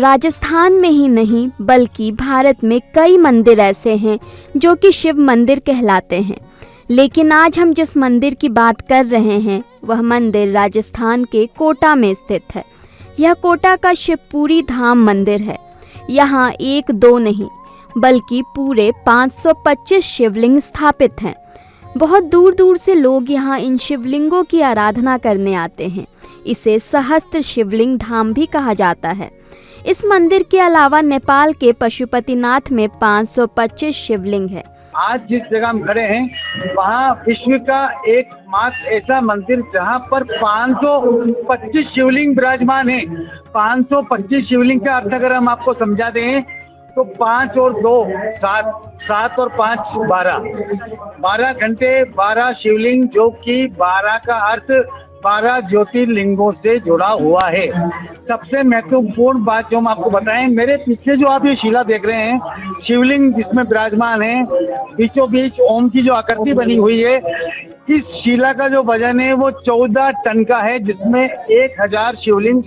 राजस्थान में ही नहीं बल्कि भारत में कई मंदिर ऐसे हैं जो कि शिव मंदिर कहलाते हैं, लेकिन आज हम जिस मंदिर की बात कर रहे हैं वह मंदिर राजस्थान के कोटा में स्थित है। यह कोटा का शिवपुरी धाम मंदिर है। यहाँ एक दो नहीं बल्कि पूरे 525 शिवलिंग स्थापित हैं। बहुत दूर दूर से लोग यहाँ इन शिवलिंगों की आराधना करने आते हैं। इसे सहस्त्र शिवलिंग धाम भी कहा जाता है। इस मंदिर के अलावा नेपाल के पशुपतिनाथ में 525 शिवलिंग है। आज जिस जगह हम खड़े हैं वहाँ विश्व का एकमात्र ऐसा मंदिर जहाँ पर 525 शिवलिंग विराजमान है। 525 शिवलिंग का अर्थ अगर हम आपको समझा दें तो 5 और 2 7, 7 और 5 12 घंटे 12 शिवलिंग, जो कि 12 का अर्थ 12 ज्योतिर्लिंगों से जुड़ा हुआ है। सबसे महत्वपूर्ण बात जो हम आपको बताएं, मेरे पीछे जो आप ये शिला देख रहे हैं, शिवलिंग जिसमें विराजमान है, बीचों बीच ओम की जो आकृति बनी हुई है, इस शिला का जो वजन है वो 14 टन का है, जिसमें 1000 शिवलिंग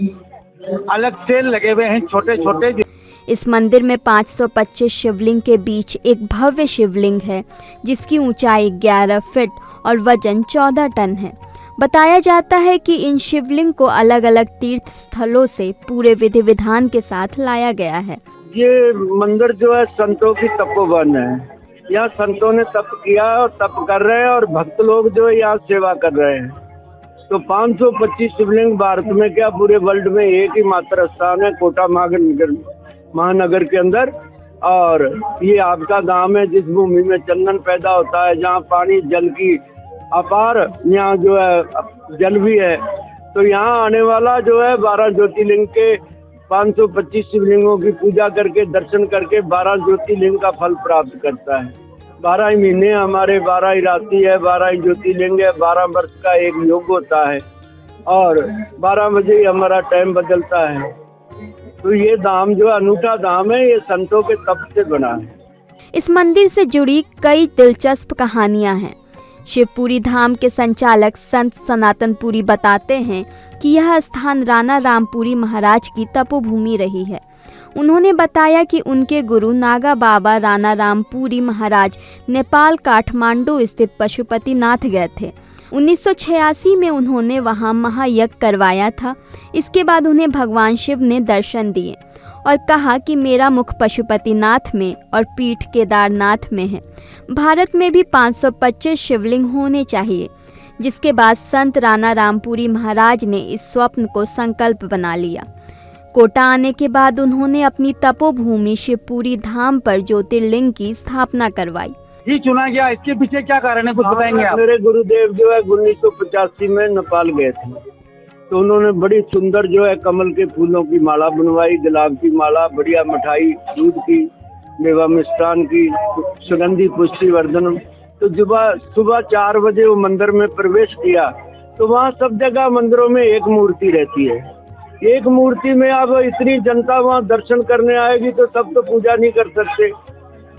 अलग से लगे हुए हैं, छोटे छोटे। इस मंदिर में 525 शिवलिंग के बीच एक भव्य शिवलिंग है जिसकी ऊंचाई 11 फीट और वजन 14 टन है। बताया जाता है कि इन शिवलिंग को अलग अलग तीर्थ स्थलों से पूरे विधि विधान के साथ लाया गया है। ये मंदिर जो है संतों की तपोवन है। यहाँ संतों ने तप किया और तप कर रहे हैं और भक्त लोग जो है यहाँ सेवा कर रहे हैं। तो 525 शिवलिंग भारत में क्या पूरे वर्ल्ड में एक ही मात्र स्थान है, कोटा महानगर के अंदर। और ये आपका गांव है जिस भूमि में चंदन पैदा होता है, जहाँ पानी जल की अपार, यहाँ जो है जल भी है। तो यहाँ आने वाला जो है 12 ज्योतिर्लिंग के 525 शिवलिंगों की पूजा करके दर्शन करके 12 ज्योतिर्लिंग का फल प्राप्त करता है। 12 ही महीने हमारे, 12 ही रात्रि है, 12 ही ज्योतिर्लिंग है, 12 वर्ष का एक योग होता है और 12 बजे ही हमारा टाइम बदलता है। तो ये धाम जो अनूठा धाम है, ये संतों के तप से बना है। इस मंदिर से जुड़ी कई दिलचस्प कहानियां हैं। शिवपुरी धाम के संचालक संत सनातन पुरी बताते हैं कि यह स्थान राणा रामपुरी महाराज की तपोभूमि रही है। उन्होंने बताया कि उनके गुरु नागा बाबा राणा रामपुरी महाराज नेपाल काठमांडू स्थित पशुपतिनाथ गए थे। 1986 में उन्होंने वहां महायज्ञ करवाया था। इसके बाद उन्हें भगवान शिव ने दर्शन दिए और कहा कि मेरा मुख पशुपतिनाथ में और पीठ केदारनाथ में है। भारत में भी 525 शिवलिंग होने चाहिए। जिसके बाद संत राणा रामपुरी महाराज ने इस स्वप्न को संकल्प बना लिया। कोटा आने के बाद उन्होंने अपनी तपोभूमि शिवपुरी धाम पर ज्योतिर्लिंग की स्थापना करवाई। ही चुना गया, इसके पीछे क्या कारण है, कुछ बताएंगे आप? मेरे गुरुदेव जो है 1985 में नेपाल गए थे, तो उन्होंने बड़ी सुंदर जो है कमल के फूलों की माला बनवाई, गुलाब की माला, बढ़िया मिठाई, दूध की, मेवा मिष्ठान की, सुगंधी पुष्टि वर्धन। तो सुबह 4 बजे वो मंदिर में प्रवेश किया तो वहाँ सब जगह मंदिरों में एक मूर्ति रहती है। एक मूर्ति में अब इतनी जनता वहाँ दर्शन करने आएगी तो तब तो पूजा नहीं कर सकते,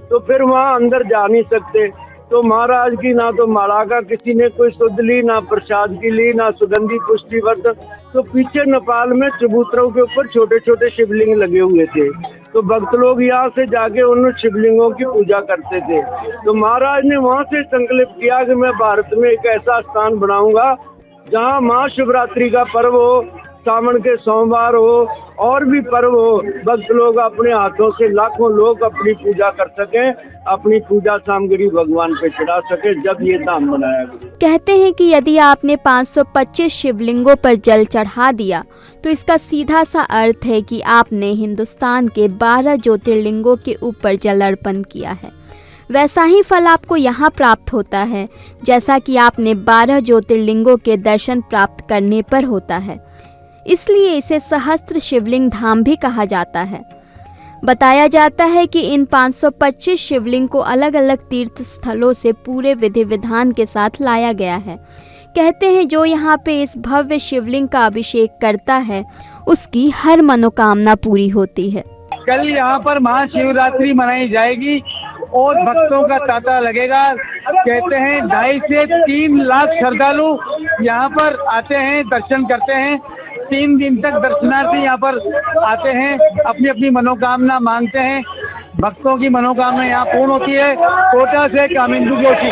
तो फिर वहाँ अंदर जा नहीं सकते। तो महाराज की ना तो माला का किसी ने कोई शुद्ध ली, ना प्रसाद की ली, ना सुगंधी पुष्टि वर्धन। तो पीछे नेपाल में चबूतरों के ऊपर छोटे छोटे शिवलिंग लगे हुए थे, तो भक्त लोग यहाँ से जाके उन शिवलिंगों की पूजा करते थे। तो महाराज ने वहाँ से संकल्प किया कि मैं भारत में एक ऐसा स्थान बनाऊंगा जहाँ महाशिवरात्रि का पर्व हो, सावन के सोमवार हो और भी पर्व हो, भक्त लोग अपने हाथों से लाखों लोग अपनी पूजा कर सके, अपनी पूजा सामग्री भगवान पे चढ़ा सके, जब ये धाम बनाया गया। कहते हैं कि यदि आपने 525 शिवलिंगों पर जल चढ़ा दिया तो इसका सीधा सा अर्थ है कि आपने हिंदुस्तान के 12 ज्योतिर्लिंगों के ऊपर जल अर्पण किया है। वैसा ही फल आपको यहाँ प्राप्त होता है जैसा कि आपने 12 ज्योतिर्लिंगों के दर्शन प्राप्त करने पर होता है। इसलिए इसे सहस्त्र शिवलिंग धाम भी कहा जाता है। बताया जाता है कि इन 525 शिवलिंग को अलग अलग तीर्थ स्थलों से पूरे विधि विधान के साथ लाया गया है। कहते हैं जो यहाँ पे इस भव्य शिवलिंग का अभिषेक करता है उसकी हर मनोकामना पूरी होती है। कल यहाँ पर महाशिवरात्रि मनाई जाएगी और भक्तों का तांता लगेगा। कहते हैं 2.5 से 3 लाख श्रद्धालु यहाँ पर आते हैं, दर्शन करते हैं 3 दिन तक दर्शनार्थी यहाँ पर आते हैं, अपनी अपनी मनोकामना मांगते हैं। भक्तों की मनोकामना यहाँ पूर्ण होती है। कोटा से कामिंदु जोशी।